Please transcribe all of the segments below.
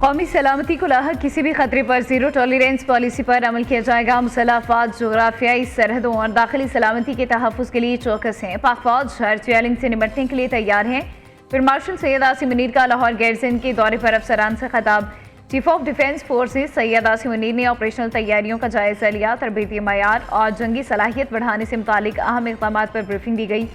कौमी सलामती को लाहक किसी भी खतरे पर जीरो टॉलरेंस पॉलिसी पर अमल किया जाएगा। मुसल्लह अफवाज जोग्राफियाई सरहदों और दाखिली सलामती के तहफ़्फ़ुज़ के लिए चौकस हैं। पाक फौज हर चैलेंज से निपटने के लिए तैयार हैं। फिर मार्शल सैयद आसिम मुनीर का लाहौर गैरसैन के दौरे पर अफसरान से खिताब। Chief of defence forces Syed Asim Munir ने ऑपरेशनल तैयारियों का जायजा लिया। तरबीती मयार और जंगी सलाहियत बढ़ाने से मुतालिक अहम इक़दामात पर ब्रीफिंग दी गई।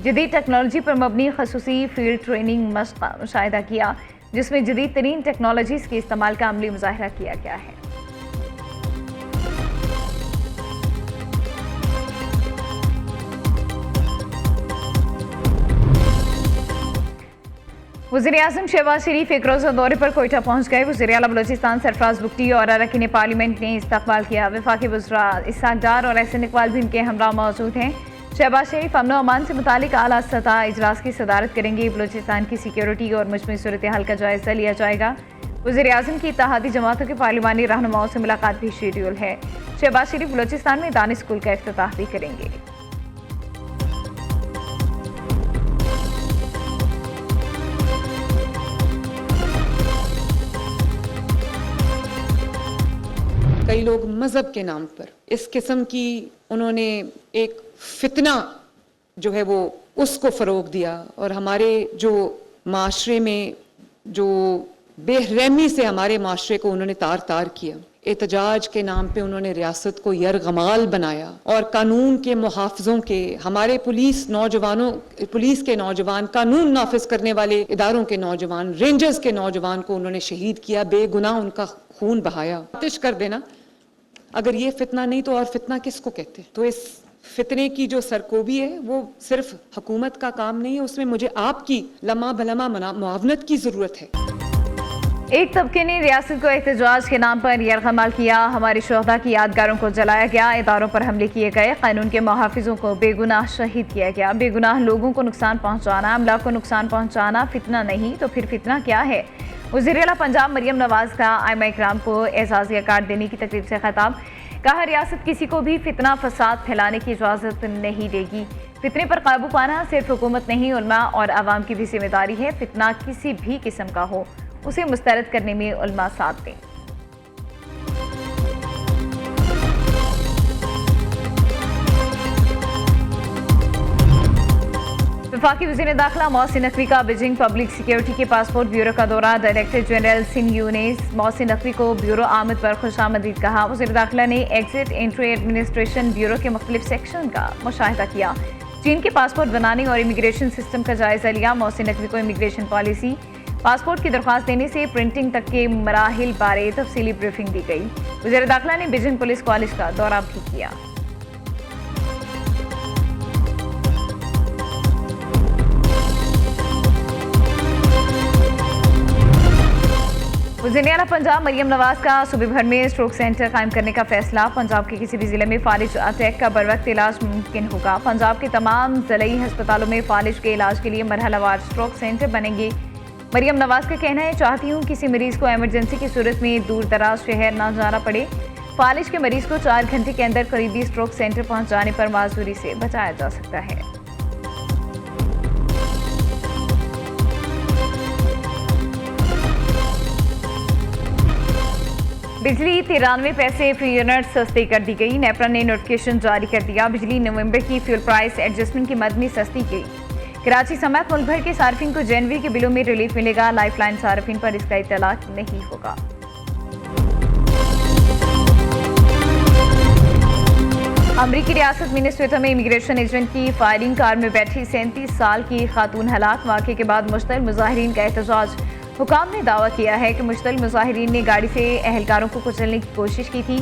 जदीद टेक्नोलॉजी पर मबनी खसूसी फील्ड ट्रेनिंग मश्क़ का मुशाहिदा किया, जिसमें जदीद तरीन टेक्नोलॉजीज़ के इस्तेमाल का अमली मुज़ाहिरा किया गया है। वज़ीर-ए-आज़म शहबाज शरीफ एक रोज़ा दौरे पर कोयटा पहुँच गए। वज़ीर-ए-आला बलोचिस्तान सरफराज बुगटी और अरकान पार्लियामेंट ने इस्तकबाल किया। वफाकी वज़रा इसहाक डार और एहसन इकबाल भी उनके हमरा मौजूद हैं। शहबाज शरीफ अमन और अमान से मुतालिक आला सतह इजलास की सदारत करेंगे। बलोचिस्तान की सिक्योरिटी और मजमूई सूरत हाल का जायजा लिया जाएगा। वज़ीर-ए-आज़म की इत्तेहादी जमातों के पार्लिमानी रहनुमाओं से मुलाकात भी शेड्यूल है। शहबाज शरीफ बलोचिस्तान में दानिश स्कूल का इफ्तिताह भी करेंगे। कई लोग मज़हब के नाम पर इस किस्म की उन्होंने एक फितना जो है वो उसको फ़रोग दिया और हमारे जो माशरे में जो बेरहमी से हमारे माशरे को उन्होंने तार तार किया। एहतजाज के नाम पे उन्होंने रियासत को यरगमाल बनाया और कानून के मुहाफ़िज़ों के हमारे पुलिस के नौजवान, कानून नाफिज करने वाले इदारों के नौजवान, रेंजर्स के नौजवान को उन्होंने शहीद किया, बेगुनाह उनका खून बहाया। आतिश कर देना, अगर ये फितना नहीं तो और फितना किसको कहते हैं? तो इस फितने की जो सरकोबी है वो सिर्फ हुकूमत का काम नहीं है, उसमें मुझे आपकी लम्हा भलमा मुआवनत की ज़रूरत है। एक तबके ने रियासत को एहतजाज के नाम पर यरगमाल किया। हमारे शोहदा की यादगारों को जलाया गया, इदारों पर हमले किए गए, कानून के मुहाफिजों को बेगुनाह शहीद किया गया। बेगुनाह लोगों को नुकसान पहुँचाना, अमला को नुकसान पहुँचाना फितना नहीं तो फिर फितना क्या है? वज़ीर-ए-आला पंजाब मरियम नवाज का आइमा इकराम को एजाज़िया कार्ड देने की तकरीब से खिताब। कहा, रियासत किसी को भी फितना फसाद फैलाने की इजाज़त नहीं देगी। फितने पर काबू पाना सिर्फ हुकूमत नहीं, उलमा और आवाम की भी जिम्मेदारी है। फितना किसी भी किस्म का हो, उसे मुस्तरद करने में उलमा साथ दें। वफाकी वज़ीर दाखिला मोहसिन नकवी का बीजिंग पब्लिक सिक्योरिटी के पासपोर्ट ब्यूरो का दौरा। डायरेक्टर जनरल सिंह ने मोहसिन नकवी को ब्यूरो आमद पर खुशामदीद कहा। वज़ीर दाखिला ने एग्जिट एंट्री एडमिनिस्ट्रेशन ब्यूरो के मुख्तलिफ सेक्शन का मुशाहिदा किया। चीन के पासपोर्ट बनाने और इमिग्रेशन सिस्टम का जायजा लिया। मोहसिन नकवी को इमिग्रेशन पॉलिसी, पासपोर्ट की दरख्वास्त देने से प्रिंटिंग तक के मराहिल बारे तफसीली ब्रीफिंग दी गई। वज़ीर दाखिला ने बीजिंग पुलिस कॉलेज का दौरा भी किया। वज़ीर-ए-आला पंजाब मरियम नवाज का सूबे भर में स्ट्रोक सेंटर कायम करने का फैसला। पंजाब के किसी भी जिले में फालिज अटैक का बरवक्त इलाज मुमकिन होगा। पंजाब के तमाम ज़िलाई अस्पतालों में फालिज के इलाज के लिए मरहलावार स्ट्रोक सेंटर बनेंगे। मरियम नवाज का कहना है, चाहती हूँ किसी मरीज को एमरजेंसी की सूरत में दूर दराज शहर ना जाना पड़े। फालिज के मरीज को 4 घंटे के अंदर करीबी स्ट्रोक सेंटर पहुँच जाने पर माजूरी से बचाया जा सकता है। बिजली 93 पैसे फी यूनिट सस्ती कर दी गई। नेपरा ने नोटिफिकेशन जारी कर दिया। बिजली नवंबर की फ्यूल प्राइस एडजस्टमेंट की मद में सस्ती की। कराची समेत मुल्क भर के सार्फिन को जनवरी के बिलों में रिलीफ मिलेगा। लाइफलाइन सार्फिन पर इसका इतलाक नहीं होगा। अमरीकी रियासत मिनेसोटा में इमिग्रेशन एजेंट की फायरिंग, कार में बैठी 37 साल की खातून हलाक। वाक़े के बाद मुश्तल मुजाहिरीन का एहतजाज। हुकाम ने दावा किया है कि मुश्तल मुजाहिरीन ने गाड़ी से एहलकारों को कुचलने की कोशिश की थी।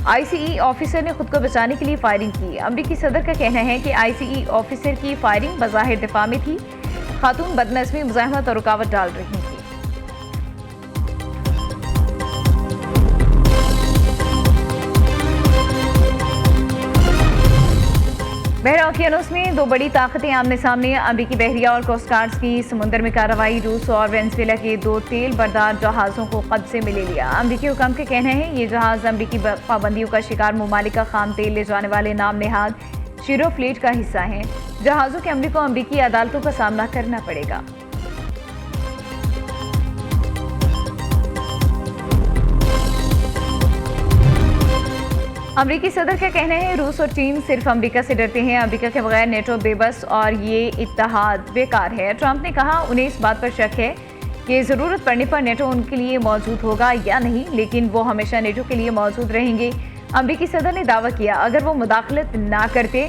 ICE ऑफिसर ने खुद को बचाने के लिए फायरिंग की। अमरीकी सदर का कहना है कि ICE ऑफिसर की फायरिंग बज़ाहिर दिफा में थी। खातून बदनज़मी, मुज़ाहमत और रुकावट डाल रही थी। बहरा ओकियानूस में 2 बड़ी ताकतें आमने सामने। अमरीकी बहरिया और कोस्ट गार्ड की समुंदर में कार्रवाई। रूस और वेनेजुएला के 2 तेल बरदार जहाज़ों को कब्जे में ले लिया। अमरीकी हुकाम के कहना है, ये जहाज़ अमरीकी पाबंदियों का शिकार ममालिक का खाम तेल ले जाने वाले नाम नेहाद शीरो फ्लीट का हिस्सा हैं। जहाज़ों के अमले को अमरीकी अदालतों का सामना करना पड़ेगा। अमरीकी सदर का कहना है रूस और चीन सिर्फ अमरीका से डरते हैं, अमरीका के बगैर नेटो बेबस और ये इत्तेहाद बेकार है। ट्रंप ने कहा उन्हें इस बात पर शक है कि ज़रूरत पड़ने पर नेटो उनके लिए मौजूद होगा या नहीं, लेकिन वो हमेशा नेटो के लिए मौजूद रहेंगे। अमरीकी सदर ने दावा किया अगर वो मुदाखलत ना करते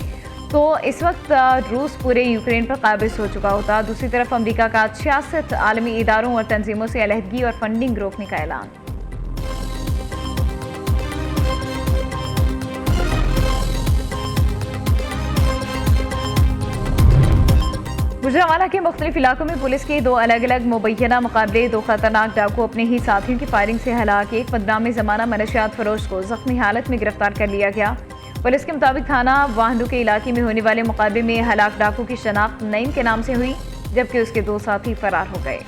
तो इस वक्त रूस पूरे यूक्रेन पर काबिज हो चुका होता। दूसरी तरफ अमरीका का 66 आलमी इदारों और तंजीमों से अलहदगी और फंडिंग रोकने का ऐलान। गुजरांवाला के मुख्तलिफ इलाकों में पुलिस के 2 अलग अलग मुबैना मुकाबले, 2 खतरनाक डाकू अपने ही साथियों की फायरिंग से हलाक, एक बदनामी जमाना मनशियात फरोश को जख्मी हालत में गिरफ्तार कर लिया गया। पुलिस के मुताबिक थाना वाहंडू के इलाके में होने वाले मुकाबले में हलाक डाकू की शनाख्त नईम के नाम से हुई, जबकि उसके 2 साथी फरार हो गए।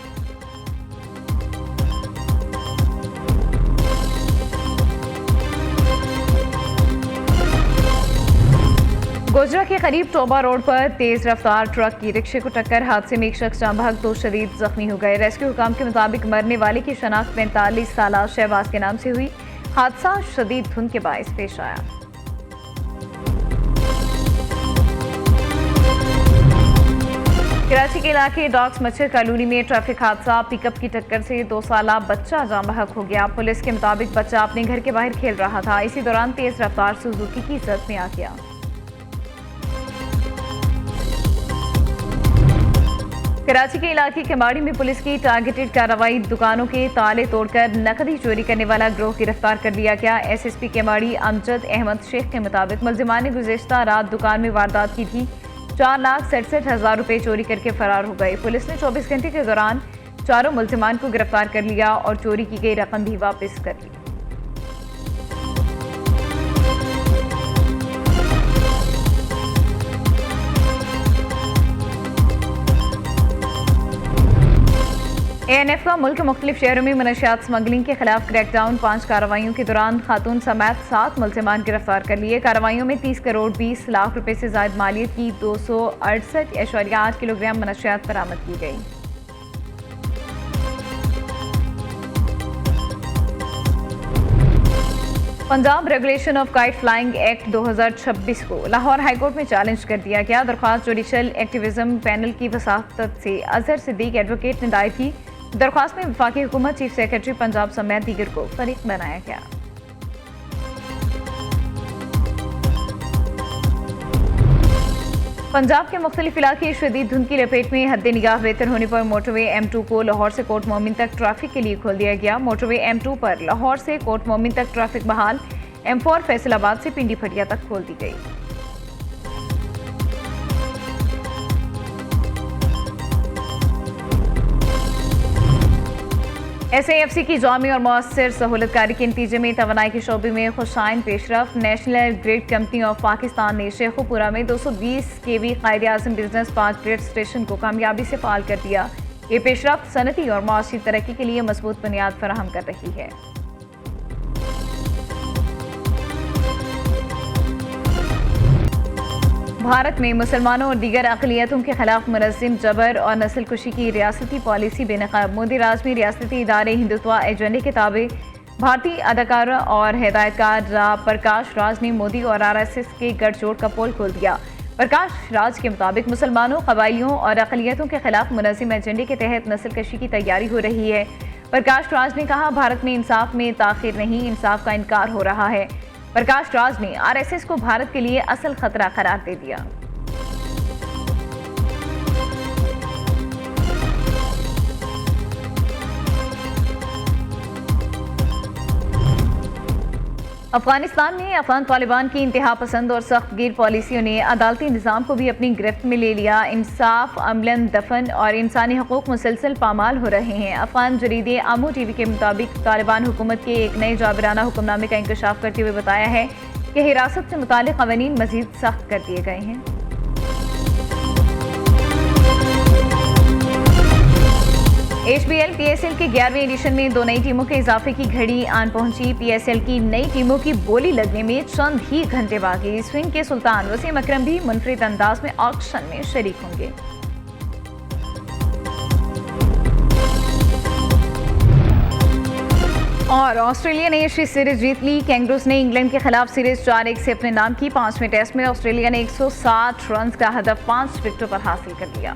गोजरा के करीब टोबा रोड पर तेज रफ्तार ट्रक की रिक्शे को टक्कर, हादसे में एक शख्स जाँ बहक, 2 शदीद जख्मी हो गए। रेस्क्यू हुकाम के मुताबिक मरने वाले की शनाख्त 45 साला शहबाज के नाम से हुई। हादसा शदीद धुंध के बायस पेश आया। कराची के इलाके डॉक्स मच्छर कॉलोनी में ट्रैफिक हादसा, पिकअप की टक्कर से 2 साला बच्चा जाँ बहक हो गया। पुलिस के मुताबिक बच्चा अपने घर के बाहर खेल रहा था, इसी दौरान तेज रफ्तार सुजुकी की जद में आ गया। कराची के इलाके केमाड़ी में पुलिस की टारगेटेड कार्रवाई, दुकानों के ताले तोड़कर नकदी चोरी करने वाला गिरोह गिरफ्तार कर लिया गया। एसएसपी केमाड़ी अमजद अहमद शेख के मुताबिक मुलजिमान ने गुज़िश्ता रात दुकान में वारदात की थी, 4,67,000 रुपये चोरी करके फरार हो गए। पुलिस ने 24 घंटे के दौरान चारों मुलजिमान को गिरफ्तार कर लिया और चोरी की गई रकम भी वापस कर ली। एएनएफ का मुल्क के मुख्तलिफ शहरों में मनशियात स्मगलिंग के खिलाफ क्रैकडाउन, 5 कार्रवाइयों के दौरान खातून समेत 7 मुलजिमान गिरफ्तार कर लिए। कार्रवाइयों में 30 करोड़ 20 लाख रुपए से ज्यादा मालियत की 268.8 किलोग्राम मनशियात बरामद की गई। Punjab regulation of kite flying act 2026 को लाहौर हाईकोर्ट में चैलेंज कर दिया गया। दरख्वास्त जुडिशल एक्टिविज्म पैनल की वसातत से अजहर सिद्दीक एडवोकेट ने दायर की। दरख्वास्त में वफाकी हुकूमत, चीफ सेक्रेटरी पंजाब समेत दीगर को फरीक बनाया गया। पंजाब के मुख्तलिफ इलाके शदीद धुंध की लपेट में, हद निगाह बेहतर होने पर मोटरवे M2 को लाहौर से कोट मोमिन तक ट्रैफिक के लिए खोल दिया गया। मोटरवे M2 पर लाहौर से कोट मोमिन तक ट्रैफिक बहाल, M4 फैसलाबाद से पिंडी फटिया तक खोल दी गई। SAFC की जामी और मौसर सहूलतकारी के नतीजे में तवानाई के शोबे में खुशाइन पेशरफ। National grid company of Pakistan ने शेखुपुरा में 220 kV Quaide Azam business park grid station को कामयाबी से फाल कर दिया। ये पेशरफ सनती और माशी तरक्की के लिए मजबूत बुनियाद फराहम कर रही है। भारत में मुसलमानों और दीगर अक़लियतों के खिलाफ मुनज़्ज़म जबर और नस्ल कुशी की रियासती पॉलिसी बेनकाब। मोदी राज में रियासती इदारे हिंदुत्व एजेंडे के ताबे। भारतीय अदाकार और हिदायतकार प्रकाश राज ने मोदी और RSS के गठजोड़ का पोल खोल दिया। प्रकाश राज के मुताबिक मुसलमानों, कबाइलियों और अक़लियतों के खिलाफ मुनज़्ज़म एजेंडे के तहत नस्ल कशी की तैयारी हो रही है। प्रकाश राज ने कहा भारत में इंसाफ में ताख़ीर नहीं, इंसाफ का इनकार हो रहा है। प्रकाश राज ने RSS को भारत के लिए असल खतरा करार दे दिया। अफगानिस्तान में अफगान तालिबान की इंतहा पसंद और सख्त गिर पॉलिसियों ने अदालती निज़ाम को भी अपनी गिरफ्त में ले लिया। इंसाफ, अमलन, दफन और इंसानी हकूक मुसलसल पामाल हो रहे हैं। अफगान जरीदे आमू TV के मुताबिक तालिबान हुकूमत के एक नए जाबिराना हुक्मनामे का इंकशाफ करते हुए बताया है कि हिरासत से मुतालिक क़वानीन मज़ीद सख्त कर दिए गए हैं। HBL PSL के 11वें एडिशन में 2 नई टीमों के इजाफे की घड़ी आन पहुंची। PSL की नई टीमों की बोली लगने में चंद ही घंटे बाकी। स्विंग के सुल्तान वसीम अकरम भी मुनफरिद अंदाज में ऑक्शन में शरीक होंगे। और और ऑस्ट्रेलिया ने एशिया सीरीज जीत ली। कैंगरूज ने इंग्लैंड के खिलाफ सीरीज 4-1 से अपने नाम की। 5वें टेस्ट में ऑस्ट्रेलिया ने 160 रन का हदफ 5 विकेटों पर हासिल कर लिया।